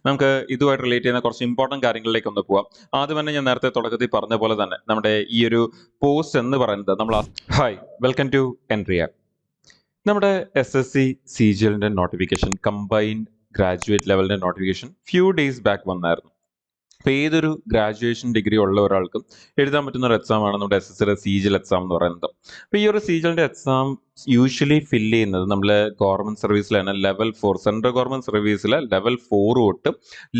നമുക്ക് ഇതുമായിട്ട് റിലേറ്റ് ചെയ്യുന്ന കുറച്ച് ഇമ്പോർട്ടൻറ്റ് കാര്യങ്ങളിലേക്ക് ഒന്ന് പോവാം. ആദ്യം തന്നെ ഞാൻ നേരത്തെ തുടക്കത്തിൽ പറഞ്ഞ പോലെ തന്നെ നമ്മുടെ ഈ ഒരു പോസ്റ്റ് എന്ന് പറയുന്നത് ഹായ്, വെൽക്കം ടു എൻട്രിയ. നമ്മുടെ SSC CGLന്റെ നോട്ടിഫിക്കേഷൻ, കമ്പൈൻഡ് ഗ്രാജുവേറ്റ് ലെവലിന്റെ നോട്ടിഫിക്കേഷൻ ഫ്യൂ ഡേയ്സ് ബാക്ക് വന്നായിരുന്നു. അപ്പോൾ ഏതൊരു ഗ്രാജുവേഷൻ ഡിഗ്രി ഉള്ള ഒരാൾക്കും എഴുതാൻ പറ്റുന്ന ഒരു എക്സാം ആണ് നമ്മുടെ SSCയുടെ CGL എക്സാം എന്ന് പറയുന്നത്. അപ്പോൾ ഈ ഒരു CGLന്റെ എക്സാം യൂഷ്വലി ഫില്ല് ചെയ്യുന്നത് നമ്മൾ ഗവൺമെന്റ് സർവീസിലാണ് ലെവൽ 4, സെൻട്രൽ ഗവൺമെന്റ് സർവീസിലെ ലെവൽ 4 തൊട്ട്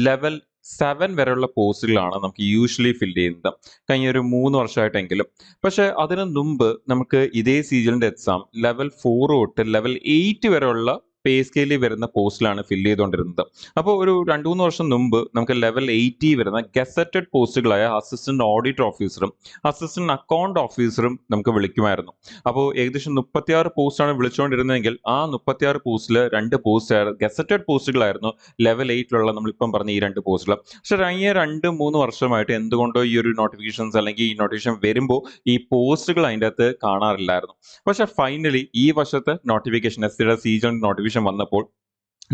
ലെവൽ 7 വരെയുള്ള പോസ്റ്റുകളാണ് നമുക്ക് യൂഷ്വലി ഫില്ല് ചെയ്യുന്നത് കഴിഞ്ഞ ഒരു 3 വർഷമായിട്ടെങ്കിലും. പക്ഷെ അതിനു മുമ്പ് നമുക്ക് ഇതേ CGLന്റെ എക്സാം ലെവൽ 4 തൊട്ട് ലെവൽ 8 വരെയുള്ള പേ സ്കെയിലിൽ വരുന്ന പോസ്റ്റിലാണ് ഫില്ല് ചെയ്തുകൊണ്ടിരുന്നത്. അപ്പോൾ ഒരു 2-3 വർഷം മുമ്പ് നമുക്ക് ലെവൽ 80 വരുന്ന ഗസറ്റഡ് പോസ്റ്റുകളായ അസിസ്റ്റന്റ് ഓഡിറ്റ് ഓഫീസറും അസിസ്റ്റന്റ് അക്കൗണ്ട് ഓഫീസറും നമുക്ക് വിളിക്കുമായിരുന്നു. അപ്പോൾ ഏകദേശം 36 പോസ്റ്റാണ് വിളിച്ചുകൊണ്ടിരുന്നതെങ്കിൽ ആ 36 പോസ്റ്റിൽ 2 പോസ്റ്റ് ഗസറ്റഡ് പോസ്റ്റുകളായിരുന്നു ലെവൽ 8ലുള്ള നമ്മളിപ്പം പറഞ്ഞ ഈ 2 പോസ്റ്റുകൾ. പക്ഷെ കഴിഞ്ഞ 2-3 വർഷമായിട്ട് എന്തുകൊണ്ടോ ഈ ഒരു നോട്ടിഫിക്കേഷൻസ് അല്ലെങ്കിൽ ഈ നോട്ടിഫിക്കേഷൻ വരുമ്പോൾ ഈ പോസ്റ്റുകൾ അതിൻ്റെ അകത്ത് കാണാറില്ലായിരുന്നു. പക്ഷെ ഫൈനലി ഈ വർഷത്തെ നോട്ടിഫിക്കേഷൻ, SSCയുടെ CGL നോട്ടിഫിക്കേഷൻ വന്നപ്പോൾ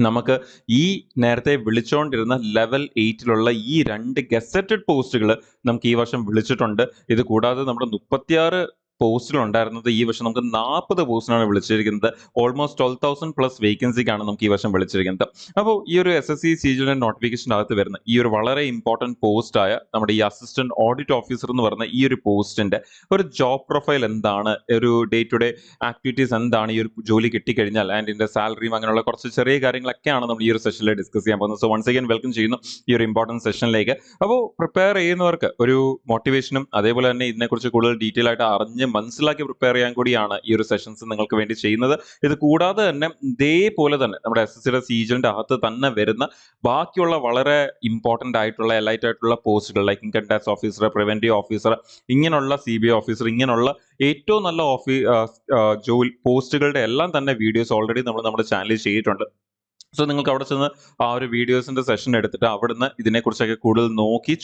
നമുക്ക് ഈ നേരത്തെ വിളിച്ചുകൊണ്ടിരുന്ന ലെവൽ 8ലുള്ള ഈ 2 ഗസറ്റഡ് പോസ്റ്റുകൾ നമുക്ക് ഈ വർഷം വിളിച്ചിട്ടുണ്ട്. ഇത് കൂടാതെ നമ്മുടെ 36 പോസ്റ്റുകൾ ഉണ്ടായിരുന്നത് ഈ വർഷം നമുക്ക് 40 പോസ്റ്റിനാണ് വിളിച്ചിരിക്കുന്നത്. ഓൾമോസ്റ്റ് 12,000+ വേക്കൻസിക്കാണ് നമുക്ക് ഈ വർഷം വിളിച്ചിരിക്കുന്നത്. അപ്പോൾ ഈ ഒരു SSC CGL നോട്ടിഫിക്കേഷൻ്റെ അകത്ത് വരുന്ന ഈ ഒരു വളരെ ഇമ്പോർട്ടൻറ്റ് പോസ്റ്റായ നമ്മുടെ ഈ അസിസ്റ്റന്റ് ഓഡിറ്റ് ഓഫീസർ എന്ന് പറയുന്ന ഈ ഒരു പോസ്റ്റിന്റെ ഒരു ജോബ് പ്രൊഫൈൽ എന്താണ്, ഒരു ഡേ ടു ഡേ ആക്ടിവിറ്റീസ് എന്താണ്, ഈ ഒരു ജോലി കിട്ടിക്കഴിഞ്ഞാൽ ആൻഡ് ഇതിന്റെ സാലറിയും അങ്ങനെയുള്ള കുറച്ച് ചെറിയ കാര്യങ്ങളൊക്കെയാണ് നമ്മൾ ഈ ഒരു സെഷനിൽ ഡിസ്കസ് ചെയ്യാൻ പോകുന്നത്. സോ വൺസ് അഗൈൻ വെൽക്കം ചെയ്യുന്നു ഈ ഒരു ഇമ്പോർട്ടൻറ്റ് സെഷനിലേക്ക്. അപ്പോൾ പ്രിപ്പയർ ചെയ്യുന്നവർക്ക് ഒരു മോട്ടിവേഷനും അതേപോലെ തന്നെ ഇതിനെക്കുറിച്ച് കൂടുതൽ ഡീറ്റെയിൽ ആയിട്ട് അറിഞ്ഞ് മനസ്സിലാക്കി പ്രിപ്പയർ ചെയ്യാൻ കൂടിയാണ് ഈ ഒരു സെഷൻസ് നിങ്ങൾക്ക് വേണ്ടി ചെയ്യുന്നത്. ഇത് കൂടാതെ തന്നെ ഇതേപോലെ തന്നെ നമ്മുടെ SSCയുടെ CGLന്റെ അകത്ത് തന്നെ വരുന്ന ബാക്കിയുള്ള വളരെ ഇമ്പോർട്ടൻ്റ് ആയിട്ടുള്ള എലൈറ്റ് ആയിട്ടുള്ള പോസ്റ്റുകൾ like income tax officer, preventive officer, ഇങ്ങനെയുള്ള CBI ഓഫീസർ, ഇങ്ങനെയുള്ള ഏറ്റവും നല്ല ജോലി പോസ്റ്റുകളുടെ എല്ലാം തന്നെ വീഡിയോസ് ഓൾറെഡി നമ്മൾ നമ്മുടെ ചാനലിൽ ചെയ്തിട്ടുണ്ട്. സോ നിങ്ങൾക്ക് അവിടെ ചെന്ന് ആ ഒരു വീഡിയോസിന്റെ സെഷൻ എടുത്തിട്ട് അവിടുന്ന് ഇതിനെക്കുറിച്ചൊക്കെ കൂടുതൽ നോക്കി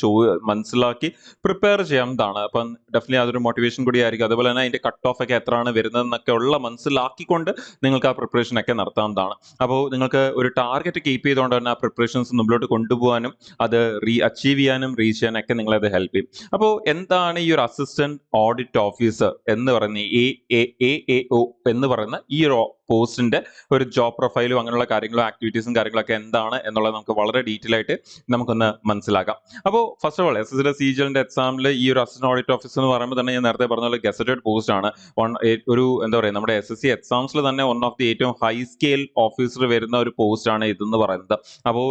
മനസ്സിലാക്കി പ്രിപ്പയർ ചെയ്യാവുന്നതാണ്. അപ്പം ഡെഫിനറ്റ്ലി അതൊരു മോട്ടിവേഷൻ കൂടി ആയിരിക്കും. അതുപോലെ തന്നെ അതിന്റെ കട്ട് ഓഫ് ഒക്കെ എത്രയാണ് വരുന്നതെന്നൊക്കെ ഉള്ള മനസ്സിലാക്കിക്കൊണ്ട് നിങ്ങൾക്ക് ആ പ്രിപ്പറേഷൻ ഒക്കെ നടത്താവുന്നതാണ്. അപ്പോൾ നിങ്ങൾക്ക് ഒരു ടാർഗറ്റ് കീപ്പ് ചെയ്തുകൊണ്ട് തന്നെ ആ പ്രിപ്പറേഷൻസ് മുമ്പിലോട്ട് കൊണ്ടുപോകാനും അത് അച്ചീവ് ചെയ്യാനും റീച്ച് ചെയ്യാനൊക്കെ നിങ്ങളത് ഹെൽപ്പ് ചെയ്യും. അപ്പോൾ എന്താണ് ഈ ഒരു അസിസ്റ്റന്റ് ഓഡിറ്റ് ഓഫീസർ എന്ന് പറയുന്ന AAO എന്ന് പറയുന്ന ഈ ഒരു പോസ്റ്റിന്റെ ഒരു ജോബ് പ്രൊഫൈലും അങ്ങനെയുള്ള കാര്യങ്ങളും ആക്ടിവിറ്റീസും കാര്യങ്ങളൊക്കെ എന്താണ് എന്നുള്ളത് നമുക്ക് വളരെ ഡീറ്റെയിൽ ആയിട്ട് നമുക്കൊന്ന് മനസ്സിലാക്കാം. അപ്പോൾ ഫസ്റ്റ് ഓഫ് ഓൾ SSCയുടെ CGLന്റെ എക്സാമിൽ ഈ ഒരു അസിസ്റ്റന്റ് ഓഡിറ്റ് ഓഫീസർ എന്ന് പറയുമ്പോൾ തന്നെ ഞാൻ നേരത്തെ പറഞ്ഞ പോലെ ഗസറ്റഡ് പോസ്റ്റ് ആണ്. ഒരു എന്താ പറയുക, നമ്മുടെ SSC എക്സാംസിൽ തന്നെ വൺ ഓഫ് ദി ഏറ്റവും ഹൈ സ്കെയിൽ ഓഫീസർ വരുന്ന ഒരു പോസ്റ്റ് ആണ് ഇതെന്ന് പറയുന്നത്. അപ്പോൾ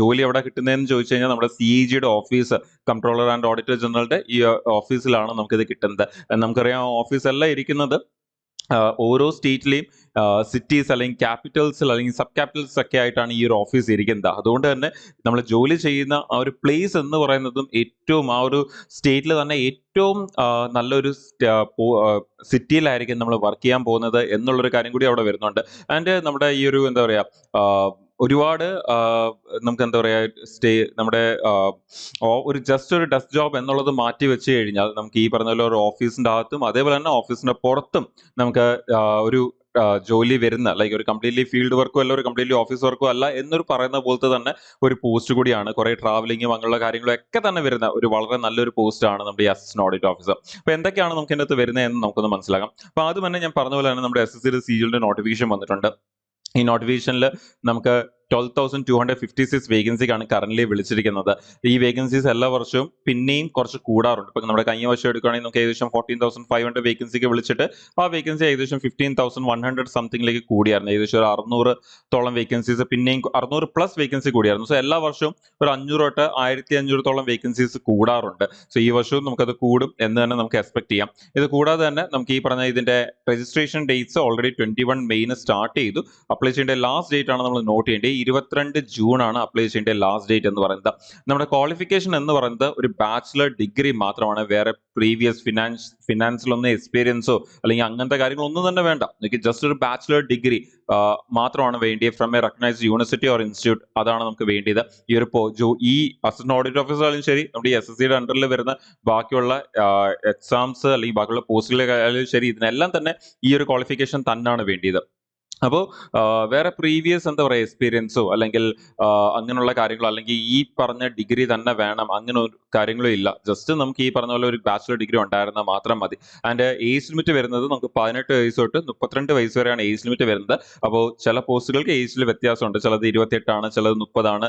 ജോലി എവിടെ കിട്ടുന്നതെന്ന് ചോദിച്ചു കഴിഞ്ഞാൽ നമ്മുടെ CAGയുടെ ഓഫീസ്, കൺട്രോളർ ആൻഡ് ഓഡിറ്റർ ജനറലിന്റെ ഈ ഓഫീസിലാണ് നമുക്കിത് കിട്ടുന്നത്. നമുക്കറിയാം ഓഫീസ് എല്ലാം ഇരിക്കുന്നത് ഓരോ സ്റ്റേറ്റിലെയും സിറ്റീസ് അല്ലെങ്കിൽ ക്യാപിറ്റൽസിൽ അല്ലെങ്കിൽ സബ് ക്യാപിറ്റൽസ് ഒക്കെ ആയിട്ടാണ് ഈ ഒരു ഓഫീസ് ഇരിക്കുന്നത്. അതുകൊണ്ട് തന്നെ നമ്മൾ ജോലി ചെയ്യുന്ന ആ ഒരു പ്ലേസ് എന്ന് പറയുന്നതും ഏറ്റവും ആ ഒരു സ്റ്റേറ്റിൽ തന്നെ ഏറ്റവും നല്ലൊരു സിറ്റിയിലായിരിക്കും നമ്മൾ വർക്ക് ചെയ്യാൻ പോകുന്നത് എന്നുള്ളൊരു കാര്യം കൂടി അവിടെ വരുന്നുണ്ട്. ആൻഡ് നമ്മുടെ ഈ ഒരു എന്താ പറയുക, ഒരുപാട് നമുക്ക് എന്താ പറയുക, നമ്മുടെ ഒരു ജസ്റ്റ് ഒരു ഡെസ്ക് ജോബ് എന്നുള്ളത് മാറ്റി വെച്ച് കഴിഞ്ഞാൽ നമുക്ക് ഈ പറഞ്ഞ പോലെ ഒരു ഓഫീസിന്റെ അകത്തും അതേപോലെ തന്നെ ഓഫീസിന്റെ പുറത്തും നമുക്ക് ഒരു ജോലി വരുന്ന ലൈക്ക് ഒരു കംപ്ലീറ്റ്ലി ഫീൽഡ് വർക്കോ അല്ല ഒരു കംപ്ലീറ്റ്ലി ഓഫീസ് വർക്കോ അല്ല എന്നൊരു പറയുന്ന പോലത്തെ തന്നെ ഒരു പോസ്റ്റ് കൂടിയാണ്. കുറെ ട്രാവലിങ്ങും അങ്ങനെയുള്ള കാര്യങ്ങളും ഒക്കെ തന്നെ വരുന്ന ഒരു വളരെ നല്ലൊരു പോസ്റ്റ് ആണ് നമ്മുടെ ഈ അസിസ്റ്റന്റ് ഓഡിറ്റ് ഓഫീസർ. അപ്പോൾ എന്തൊക്കെയാണ് നമുക്ക് ഇതിനകത്ത് വരുന്നത് എന്ന് നമുക്കൊന്ന് മനസ്സിലാക്കാം. അപ്പോൾ ആദ്യം തന്നെ ഞാൻ പറഞ്ഞ പോലെ തന്നെ നമ്മുടെ SSCയുടെ CGLന്റെ നോട്ടിഫിക്കേഷൻ വന്നിട്ടുണ്ട്. ഈ നോട്ടിഫിക്കേഷനിൽ നമുക്ക് 12,256 വേക്കൻസിക്കാണ് കറന്റ് വിളിച്ചിരിക്കുന്നത്. ഈ വേക്കൻസീസ് എല്ലാ വർഷവും പിന്നെയും കുറച്ച് കൂടാറുണ്ട്. ഇപ്പം നമ്മുടെ കഴിഞ്ഞ വർഷം എടുക്കുകയാണെങ്കിൽ നമുക്ക് ഏകദേശം 14,500 വേക്കൻസിക്ക് വിളിച്ചിട്ട് ആ വേക്കൻസി ഏകദേശം 15,100 സംതിങ്ങിലേക്ക് കൂടിയായിരുന്നു. ഏകദേശം ഒരു 600-ഓളം വേക്കൻസീസ്, പിന്നെയും 600+ വേക്കൻസി കൂടിയായിരുന്നു. സോ എല്ലാ വർഷവും ഒരു 500 തൊട്ട് 1,500-ഓളം വേക്കൻസീസ് കൂടാറുണ്ട്. സോ ഈ വർഷവും നമുക്കത് കൂടും എന്ന് തന്നെ നമുക്ക് എക്സ്പെക്ട് ചെയ്യാം. ഇത് കൂടാതെ തന്നെ നമുക്ക് ഈ പറഞ്ഞ ഇതിന്റെ registration dates already 21 main start ചെയ്തു. അപ്ലൈ ചെയ്യേണ്ട ലാസ്റ്റ് ഡേറ്റ് ആണ് നമ്മൾ നോട്ട് ചെയ്യേണ്ടത്. 22 ജൂൺ ആണ് അപ്ലൈ ചെയ്യേണ്ട ലാസ്റ്റ് ഡേറ്റ് എന്ന് പറയുന്നത്. നമ്മുടെ ക്വാളിഫിക്കേഷൻ എന്ന് പറയുന്നത് ഒരു ബാച്ചിലർ ഡിഗ്രി മാത്രമാണ്. വേറെ പ്രീവിയസ് ഫിനാൻസിലൊന്നും എക്സ്പീരിയൻസോ അല്ലെങ്കിൽ അങ്ങനത്തെ കാര്യങ്ങളൊന്നും തന്നെ വേണ്ട. ജസ്റ്റ് ഒരു ബാച്ചിലർ ഡിഗ്രി മാത്രമാണ് വേണ്ടിയത് from A recognised university or institute. അതാണ് നമുക്ക് വേണ്ടിയത്. ഈ ഒരു ഈ അസിസ്റ്റന്റ് ഓഡിറ്റ് ഓഫീസർ ആയാലും ശരി, നമ്മുടെ SSCയുടെ അണ്ടറിൽ വരുന്ന ബാക്കിയുള്ള എക്സാംസ് അല്ലെങ്കിൽ ബാക്കിയുള്ള പോസ്റ്റുകളായാലും ശരി, ഇതിനെല്ലാം തന്നെ ഈ ഒരു ക്വാളിഫിക്കേഷൻ തന്നെയാണ് വേണ്ടിയത്. അപ്പോൾ വേറെ പ്രീവിയസ് എന്താ പറയുക എക്സ്പീരിയൻസോ അല്ലെങ്കിൽ അങ്ങനെയുള്ള കാര്യങ്ങളോ അല്ലെങ്കിൽ ഈ പറഞ്ഞ ഡിഗ്രി തന്നെ വേണം അങ്ങനെ ഒരു കാര്യങ്ങളും ഇല്ല. ജസ്റ്റ് നമുക്ക് ഈ പറഞ്ഞ പോലെ ഒരു ബാച്ചിലർ ഡിഗ്രി ഉണ്ടായിരുന്നാൽ മാത്രം മതി. ആൻഡ് ഏജ് ലിമിറ്റ് വരുന്നത് നമുക്ക് 18 വയസ്സ് തൊട്ട് 32 വയസ്സ് വരെയാണ് ഏജ് ലിമിറ്റ് വരുന്നത്. അപ്പോൾ ചില പോസ്റ്റുകൾക്ക് ഏജിൽ വ്യത്യാസമുണ്ട്. ചിലത് 28 ആണ്, ചിലത് 30 ആണ്,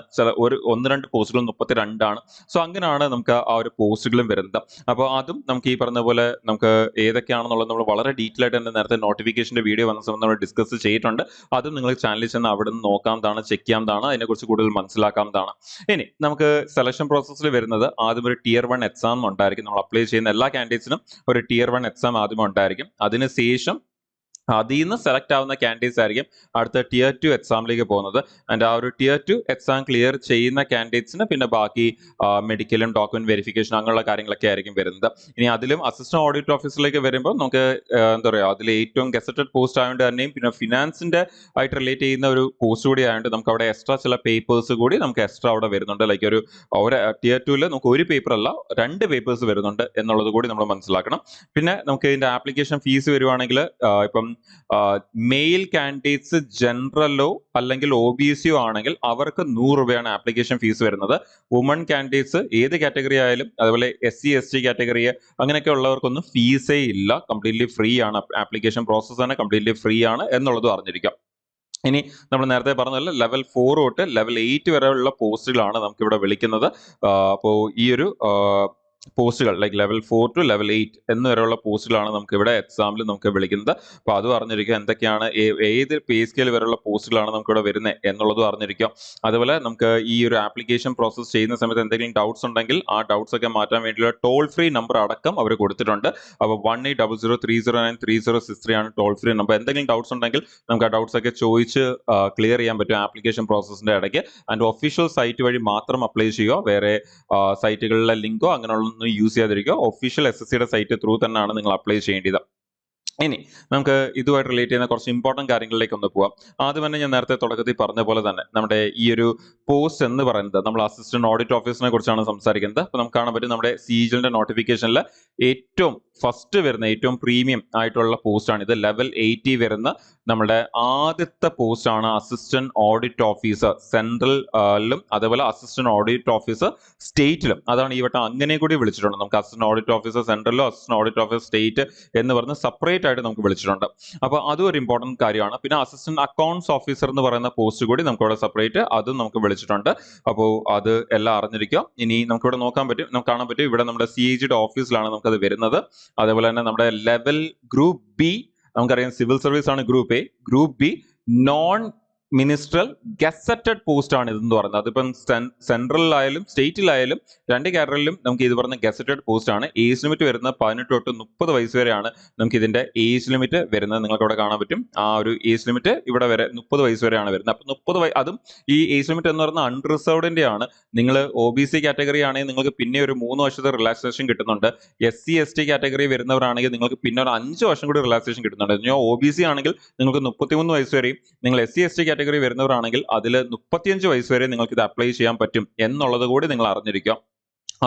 ഒന്ന് രണ്ട് പോസ്റ്റുകൾ 32 ആണ്. സോ അങ്ങനെയാണ് നമുക്ക് ആ ഒരു പോസ്റ്റുകളും വരുന്നത്. അപ്പോൾ അതും നമുക്ക് ഈ പറഞ്ഞ പോലെ നമുക്ക് ഏതൊക്കെയാണെന്നുള്ളത് നമ്മൾ വളരെ ഡീറ്റെയിൽ ആയിട്ട് തന്നെ നേരത്തെ നോട്ടിഫിക്കേഷന്റെ വീഡിയോ വന്ന സമയത്ത് നമ്മൾ ഡിസ്കസ് ചെയ്തിട്ടുണ്ട്. അതും നിങ്ങൾ ചാനലിൽ ചെന്ന് അവിടെ നിന്ന് നോക്കാവുന്നതാണ്, ചെക്ക് ചെയ്യാവുന്നതാണ്, അതിനെക്കുറിച്ച് കൂടുതൽ മനസ്സിലാക്കാവുന്നതാണ്. ഇനി നമുക്ക് സെലക്ഷൻ പ്രോസസ്സിൽ വരുന്നത് ആദ്യം ഒരു Tier 1 എക്സാം ഉണ്ടായിരിക്കും. നമ്മൾ അപ്ലൈ ചെയ്യുന്ന എല്ലാ കാൻഡിഡേറ്റ്സിനും ഒരു Tier 1 എക്സാം ആദ്യം ഉണ്ടായിരിക്കും. അതിനുശേഷം അതിൽ നിന്ന് സെലക്ട് ആവുന്ന കാൻഡിഡേറ്റ്സ് ആയിരിക്കും അടുത്ത Tier 2 എക്സാമിലേക്ക് പോകുന്നത്. ആൻഡ് ആ ഒരു Tier 2 എക്സാം ക്ലിയർ ചെയ്യുന്ന കാൻഡിഡേറ്റ്സിന് പിന്നെ ബാക്കി മെഡിക്കലും ഡോക്യുമെന്റ് വെരിഫിക്കേഷൻ അങ്ങനെയുള്ള കാര്യങ്ങളൊക്കെ ആയിരിക്കും വരുന്നത്. ഇനി അതിലും അസിസ്റ്റന്റ് ഓഡിറ്റ് ഓഫീസറിലേക്ക് വരുമ്പോൾ നമുക്ക് എന്താ പറയുക, അതിൽ ഏറ്റവും ഗസറ്റഡ് പോസ്റ്റ് ആയതുകൊണ്ട് തന്നെയും പിന്നെ ഫിനാൻസിന്റെ ആയിട്ട് റിലേറ്റ് ചെയ്യുന്ന ഒരു പോസ്റ്റ് കൂടി ആയതുകൊണ്ട് നമുക്ക് അവിടെ എക്സ്ട്രാ ചില പേപ്പേഴ്സ് കൂടി നമുക്ക് എക്സ്ട്രാ അവിടെ വരുന്നുണ്ട്. ലൈക്ക് ഒരു Tier 2 നമുക്ക് ഒരു പേപ്പർ അല്ല 2 പേപ്പേഴ്സ് വരുന്നുണ്ട് എന്നുള്ളത് കൂടി നമ്മൾ മനസ്സിലാക്കണം. പിന്നെ നമുക്ക് ഇതിന്റെ ആപ്ലിക്കേഷൻ ഫീസ് വരുവാണെങ്കിൽ ഇപ്പം മെയിൽ കാൻഡിഡേറ്റ്സ് ജനറലോ അല്ലെങ്കിൽ OBCയോ ആണെങ്കിൽ അവർക്ക് 100 രൂപയാണ് ആപ്ലിക്കേഷൻ ഫീസ് വരുന്നത്. വുമൺ കാൻഡിഡേറ്റ്സ് ഏത് കാറ്റഗറി ആയാലും അതുപോലെ SC ST കാറ്റഗറി അങ്ങനെയൊക്കെ ഉള്ളവർക്കൊന്നും ഫീസേ ഇല്ല, കംപ്ലീറ്റ്ലി ഫ്രീ ആണ്. ആപ്ലിക്കേഷൻ പ്രോസസ്സ് തന്നെ കംപ്ലീറ്റ്ലി ഫ്രീ ആണ് എന്നുള്ളതും അറിഞ്ഞിരിക്കാം. ഇനി നമ്മൾ നേരത്തെ പറഞ്ഞ ലെവൽ 4 തൊട്ട് ലെവൽ 8 വരെയുള്ള പോസ്റ്റുകളാണ് നമുക്ക് ഇവിടെ വിളിക്കുന്നത്. അപ്പോൾ ഈ ഒരു പോസ്റ്റുകൾ ലൈക്ക് ലെവൽ 4 ടു ലെവൽ 8 എന്ന് വരെയുള്ള പോസ്റ്റുകളാണ് നമുക്ക് ഇവിടെ എക്സാമിൽ നമുക്ക് വിളിക്കുന്നത്. അപ്പോൾ അതും അറിഞ്ഞിരിക്കുക, എന്തൊക്കെയാണ് ഏത് പേ സ്കെയിൽ വരെയുള്ള പോസ്റ്റുകളാണ് നമുക്ക് ഇവിടെ വരുന്നത് എന്നുള്ളതും അറിഞ്ഞിരിക്കുക. അതുപോലെ നമുക്ക് ഈ ഒരു ആപ്ലിക്കേഷൻ പ്രോസസ്സ് ചെയ്യുന്ന സമയത്ത് എന്തെങ്കിലും ഡൗട്ട്സ് ഉണ്ടെങ്കിൽ ആ ഡൗട്ട്സ് ഒക്കെ മാറ്റാൻ വേണ്ടിയുള്ള ടോൾ ഫ്രീ നമ്പർ അടക്കം അവർ കൊടുത്തിട്ടുണ്ട്. അപ്പോൾ 180030093063 ആണ് ടോൾ ഫ്രീ നമ്പർ. എന്തെങ്കിലും ഡൗട്ട്സ് ഉണ്ടെങ്കിൽ നമുക്ക് ആ ഡൗട്ട്സ് ഒക്കെ ചോദിച്ച് ക്ലിയർ ചെയ്യാൻ പറ്റും ആപ്ലിക്കേഷൻ പ്രോസസ്സിന്റെ ഇടയ്ക്ക്. ആൻഡ് ഒഫീഷ്യൽ സൈറ്റ് വഴി മാത്രം അപ്ലൈ ചെയ്യുക, വേറെ സൈറ്റുകളിലെ ലിങ്കോ അങ്ങനെയുള്ള യൂസ് ചെയ്യാതിരിക്കുക. ഒഫീഷ്യൽ SSCയുടെ സൈറ്റ് ത്രൂ തന്നെയാണ് നിങ്ങൾ അപ്ലൈ ചെയ്യേണ്ടത്. ഇനി നമുക്ക് ഇതുമായിട്ട് റിലേറ്റ് ചെയ്യുന്ന കുറച്ച് ഇമ്പോർട്ടന്റ് കാര്യങ്ങളിലേക്ക് ഒന്ന് പോവാം. ആദ്യം തന്നെ ഞാൻ നേരത്തെ തുടക്കത്തിൽ പറഞ്ഞ പോലെ തന്നെ നമ്മുടെ ഈ ഒരു പോസ്റ്റ് എന്ന് പറയുന്നത് നമ്മൾ അസിസ്റ്റന്റ് ഓഡിറ്റ് ഓഫീസറിനെ കുറിച്ചാണ് സംസാരിക്കുന്നത്. അപ്പോൾ നമുക്ക് കാണാൻ പറ്റും നമ്മുടെ CGLന്റെ നോട്ടിഫിക്കേഷനിൽ ഏറ്റവും ഫസ്റ്റ് വരുന്ന ഏറ്റവും പ്രീമിയം ആയിട്ടുള്ള പോസ്റ്റാണ് ഇത്. ലെവൽ 80 വരുന്ന നമ്മുടെ ആദ്യത്തെ പോസ്റ്റ് ആണ് അസിസ്റ്റന്റ് ഓഡിറ്റ് ഓഫീസർ സെൻട്രലിലും അതേപോലെ അസിസ്റ്റന്റ് ഓഡിറ്റ് ഓഫീസർ സ്റ്റേറ്റിലും. അതാണ് ഈ വട്ടം അങ്ങനെ കൂടി വിളിച്ചിട്ടുണ്ട്. നമുക്ക് അസിസ്റ്റന്റ് ഓഡിറ്റ് ഓഫീസർ സെൻട്രലിലോ അസിസ്റ്റന്റ് ഓഡിറ്റ് ഓഫീസർ സ്റ്റേറ്റ് എന്ന് പറഞ്ഞ് സെപ്പറേറ്റ് ആയിട്ട് നമുക്ക് വിളിച്ചിട്ടുണ്ട്. അപ്പോൾ അതും ഒരു ഇമ്പോർട്ടന്റ് കാര്യമാണ്. പിന്നെ അസിസ്റ്റന്റ് അക്കൗണ്ട്സ് ഓഫീസർ എന്ന് പറയുന്ന പോസ്റ്റ് കൂടി നമുക്ക് ഇവിടെ സെപ്പറേറ്റ് അതും നമുക്ക് വിളിച്ചിട്ടുണ്ട്. അപ്പോൾ അത് എല്ലാം അറിഞ്ഞിരിക്കുക. ഇനി നമുക്ക് ഇവിടെ നമുക്ക് കാണാൻ പറ്റും ഇവിടെ നമ്മുടെ CAGയുടെ ഓഫീസിലാണ് നമുക്കത് വരുന്നത്. അതേപോലെ തന്നെ നമ്മുടെ ലെവൽ ഗ്രൂപ്പ് B നമുക്കറിയാം സിവിൽ സർവീസ് ആണ് group A. Group B non minstrel gazetted post ആണ് ഇതെന്ന് പറയുന്നത്. അതിപ്പം സെൻട്രലിലായാലും സ്റ്റേറ്റിലായാലും രണ്ട് കാറ്റഗറിയിലും നമുക്ക് ഇത് പറഞ്ഞ ഗസറ്റഡ് പോസ്റ്റ് ആണ്. ഏജ് ലിമിറ്റ് വരുന്നത് 18 തൊട്ട് 30 വയസ്സ് വരെയാണ് നമുക്ക് ഇതിന്റെ ഏജ് ലിമിറ്റ് വരുന്നത്. നിങ്ങൾക്ക് ഇവിടെ കാണാൻ പറ്റും ആ ഒരു ഏജ് ലിമിറ്റ് ഇവിടെ വരെ 30 വയസ്സ് വരെയാണ് വരുന്നത്. അപ്പൊ 30 അതും ഈ ഏജ് ലിമിറ്റ് എന്ന് പറയുന്നത് അൺറിസർവ്ഡിന്റെ ആണ്. നിങ്ങൾ OBC കാറ്റഗറി ആണെങ്കിൽ നിങ്ങൾക്ക് പിന്നെ ഒരു 3 വർഷത്തെ റിലാക്സേഷൻ കിട്ടുന്നുണ്ട്. SC ST കാറ്റഗറി വരുന്നവരാണെങ്കിൽ നിങ്ങൾക്ക് പിന്നെ ഒരു 5 വർഷം കൂടി റിലാക്സേഷൻ കിട്ടുന്നുണ്ട്. OBC ആണെങ്കിൽ നിങ്ങൾക്ക് 33 വയസ്സ് വരെയും, നിങ്ങൾ SC ST കാറ്റഗറി വരുന്നവരാണെങ്കിൽ അതിൽ 35 വയസ്സ് വരെ നിങ്ങൾക്ക് ഇത് അപ്ലൈ ചെയ്യാൻ പറ്റും എന്നുള്ളത് കൂടി നിങ്ങൾ അറിഞ്ഞിരിക്കുക.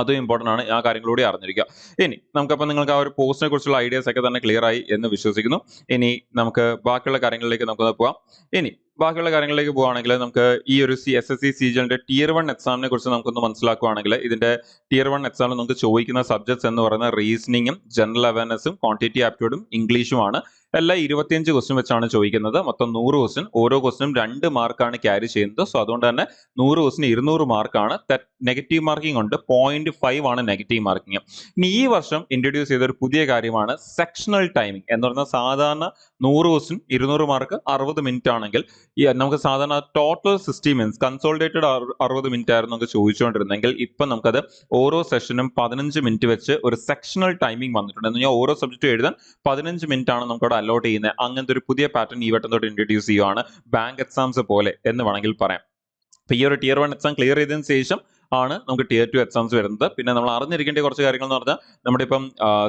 അതും ഇമ്പോർട്ടന്റ് ആണ്, ആ കാര്യങ്ങളൂടെ അറിഞ്ഞിരിക്കുക. ഇനി നമുക്കപ്പോൾ നിങ്ങൾക്ക് ആ ഒരു പോസ്റ്റിനെ കുറിച്ചുള്ള ഐഡിയാസ് ഒക്കെ തന്നെ ക്ലിയർ ആയി എന്ന് വിശ്വസിക്കുന്നു. ഇനി നമുക്ക് ബാക്കിയുള്ള കാര്യങ്ങളിലേക്ക് നമുക്ക് പോവാം. ഇനി ബാക്കിയുള്ള കാര്യങ്ങളിലേക്ക് പോവുകയാണെങ്കിൽ നമുക്ക് ഈ ഒരു SSC CGLന്റെ Tier 1 എക്സാമിനെ കുറിച്ച് നമുക്കൊന്ന് മനസ്സിലാക്കുകയാണെങ്കിൽ ഇതിന്റെ Tier 1 എക്സാമിൽ നമുക്ക് ചോദിക്കുന്ന സബ്ജക്ട്സ് എന്ന് പറയുന്നത് റീസണിങ്ങും ജനറൽ അവയർനെസ്സും ക്വാണ്ടിറ്റി ആപ്റ്റ്യൂഡും ഇംഗ്ലീഷുമാണ്. എല്ലാം 25 ക്വസ്റ്റ്യൻ വെച്ചാണ് ചോദിക്കുന്നത്. മൊത്തം 100 ക്വസ്റ്റ്യൻ, ഓരോ ക്വസ്റ്റ്യനും 2 മാർക്കാണ് ക്യാരി ചെയ്യുന്നത്. സോ അതുകൊണ്ട് തന്നെ 100 ക്വസ്റ്റ്യൻ 200 മാർക്കാണ്. നെഗറ്റീവ് മാർക്കിംഗ് ഉണ്ട്, 0.5 ആണ് നെഗറ്റീവ് മാർക്കിംഗ്. ഇനി ഈ വർഷം ഇൻട്രൊഡ്യൂസ് ചെയ്ത ഒരു പുതിയ കാര്യമാണ് സെക്ഷണൽ ടൈമിംഗ് എന്ന് പറയുന്നത്. സാധാരണ 100 ക്വസ്റ്റ്യൻ 200 മാർക്ക് 60 മിനിറ്റ് ആണെങ്കിൽ നമുക്ക് സാധാരണ ടോട്ടൽ 60 മിനിറ്റ്സ് കൺസോളിഡേറ്റഡ് 60 മിനിറ്റ് ആയിരുന്നു നമുക്ക് ചോദിച്ചുകൊണ്ടിരുന്നെങ്കിൽ ഇപ്പം നമുക്കത് ഓരോ സെഷനും 15 മിനിറ്റ് വെച്ച് ഒരു സെക്ഷണൽ ടൈമിംഗ് വന്നിട്ടുണ്ട്. എന്ന് പറഞ്ഞാൽ ഓരോ സബ്ജക്റ്റും എഴുതാൻ 15 മിനിറ്റ് ആണ് നമുക്കവിടെ അലോട്ട് ചെയ്യുന്നത്. അങ്ങനത്തെ ഒരു പുതിയ പാറ്റേൺ ഈ വട്ടം തൊട്ട് ഇൻട്രൊഡ്യൂസ് ചെയ്യുകയാണ്, ബാങ്ക് എക്സാംസ് പോലെ എന്ന് വേണമെങ്കിൽ പറയാം. അപ്പൊ ഈ ഒരു Tier 1 എക്സാം ക്ലിയർ ചെയ്തതിനു ശേഷം ആണ് നമുക്ക് tier 2 എക്സാംസ് വരുന്നത്. പിന്നെ നമ്മൾ അറിഞ്ഞിരിക്കേണ്ട കുറച്ച് കാര്യങ്ങൾ എന്ന് പറഞ്ഞാൽ നമ്മുടെ ഇപ്പം